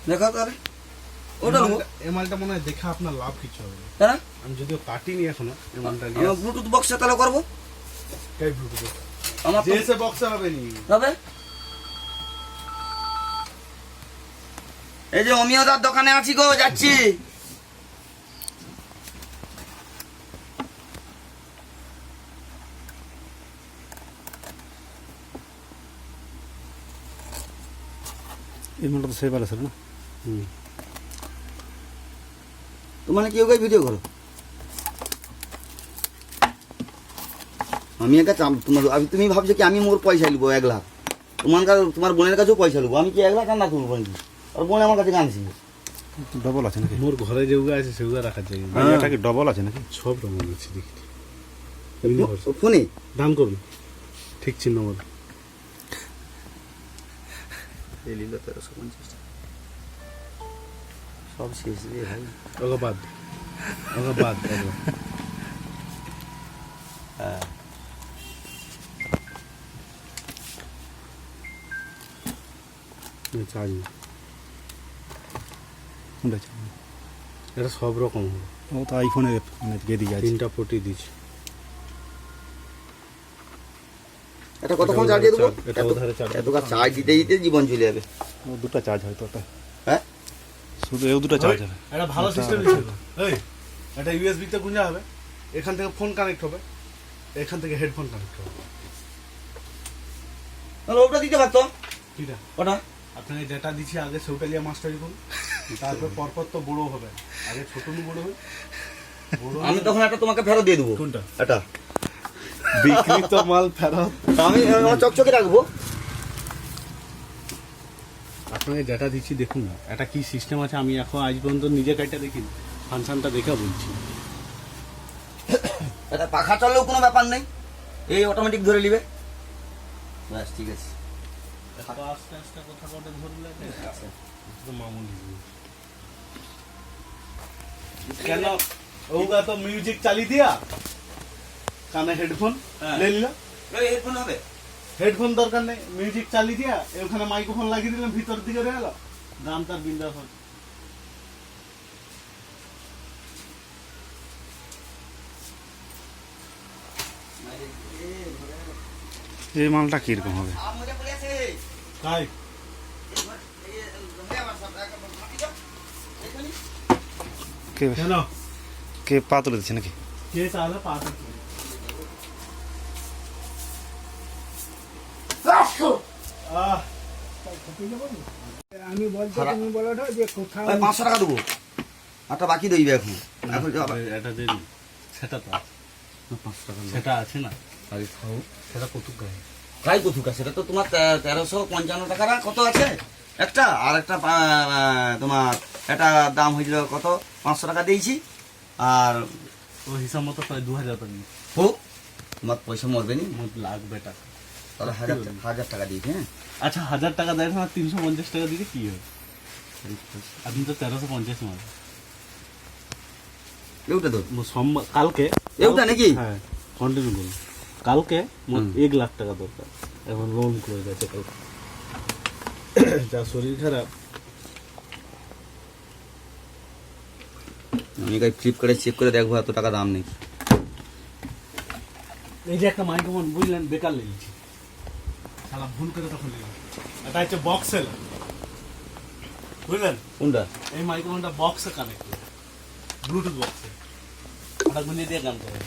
দেখা তাহলে ওটা নেবো। এই মালটা মনে হয় দেখে আপনার লাভ কিছু হবে না। হ্যাঁ আমি যদিও কাটিনি এখনো এই মালটা আমার ব্লুটুথ বক্সে তাহলে করবো। কাই ব্লুটুথ আমার তো জেসে বক্সে হবে নি হবে। এই যে অমিয়দার দোকানে আছি গো, যাচ্ছি। এই মালটা তো সেই আছে না। তোমার কেউ কেউ ভিডিও করো। আমি একটা তোমার তুমি ভাবছো কি আমি মোর পয়সা নেবো 1 লাখ, তোমার বোনের কাছেও পয়সা নেবো। আমি কি 1 লাখ না তুলবো নাকি? আর বোন আমার কাছে গানছি ডবল আছে নাকি? মোর ঘরে যেগুলো আছে সেগুলো রাখার জায়গা নেই। এটা কি ডবল আছে নাকি? সব রকম আছে দেখি ফোনে দান করুন ঠিক চিহ্ন মতো সব শেষ রে ভাই। ওকে বাদ হ্যাঁ চার্জ কোনটা আছে? এটা সব রকম হবে। ও তো আইফোনে মানে দিয়ে দিয়ে আছে। 3টা পটি দিচ্ছি। এটা কতক্ষণ চার্জ দিয়ে দেবো? এটা ওধারে চার্জ এতটা চার্জ দিতে দিতে জীবন চলে যাবে। ও দুটো চার্জ হয়তো ওটা। হ্যাঁ শুধু এই দুটো চার্জ হবে। এটা ভালো সিস্টেম ছিল। এই এটা ইউএসবি তে গুঁজা হবে, এখান থেকে ফোন কানেক্ট হবে, এখান থেকে হেডফোন কানেক্ট হবে। তাহলে ওটা দিতে পারতো। কিটা ওটা আপনাকে যেটা দিচ্ছি আগে সেটা লিয়া মাস্টারি করুন, তারপর পরপর তো বড় হবে। আগে ছোট নু বড় হবে, আমি তখন একটা তোমাকে ফেরত দিয়ে দেবো। কোনটা? এটা বিক্রি তো মাল ফেরত। আমি চকচকে রাখবো। আপনাকে যেটা দিচ্ছি দেখুন না এটা কি সিস্টেম আছে। আমি এখন আজ পর্যন্ত নিজে কাজটা দেখি, ফাংশনটা দেখে বলছি। এটা পাখা চললেও কোনো ব্যাপার নেই, এই অটোমেটিক ধরে নিবে। ব্যাস ঠিক আছে। আস্তে আস্তে কথা কথা ধরলে তো মামুলি কেন ওগা তো মিউজিক চালি দিয়া কানে হেডফোন লে লিলা। হেডফোন হবে? হেডফোন দরকার নেই, মিউজিক চালি দিয়া ওখানে মাইক্রোফোন লাগিয়ে দিলাম, ভিতর দিকে রয়ে গেল গান তার বিন্দাস হবে। এই মালটা কিরকম হবে? তাই কে কেন কে পা তুলে দিচ্ছে নাকি? কে চালে পাস আমি বলছি তুমি বলো না যে কোথাও 500 টাকা দেবো, একটা বাকি দইবে এখন। এটা দেরি সেটা তো আছে। 5 টাকা সেটা আছে না, আগে খাও। সেটা কত গায়ে প্রায় কচুকা, সেটা তো তোমার 1355 টাকা না কত আছে একটা, আর একটা তোমার এটা দাম হয়েছিল কত 500 টাকা দিয়েছি। আর ও হিসাব মতো প্রায় 2000 টাকা নিয়ে হোক, তোমার পয়সা মরবে নি। মোট লাগবে টাকা। তাহলে 1000 টাকা দিয়েছি। হ্যাঁ আচ্ছা 1000 টাকা দেয় না, 350 টাকা দিলে কি হবে? আপনি তো 1350 মাল এউটা তো সোমবার কালকে এউটা নাকি? হ্যাঁ কন্টিনিউ করুন। কালকে মোট 1 লাখ টাকা দরকার, এখন লোন করে গেছে কালকে। যা শরীর খারাপ। আমি ফ্লিপকার্টে চেক করে দেখবো, এত টাকা দাম নেই। এই যে একটা মাইক্রোফোন বুঝলেন বেকার লেগেছে, সারা ভুল করে তখন লেগেছে। এটা হচ্ছে বক্সেল, বুঝলেন? কোনটা? এই মাইক্রোফোনটা বক্সে কানেক্ট, ব্লুটুথ বক্সে। ওটা গুঁজে দিয়ে গান করে।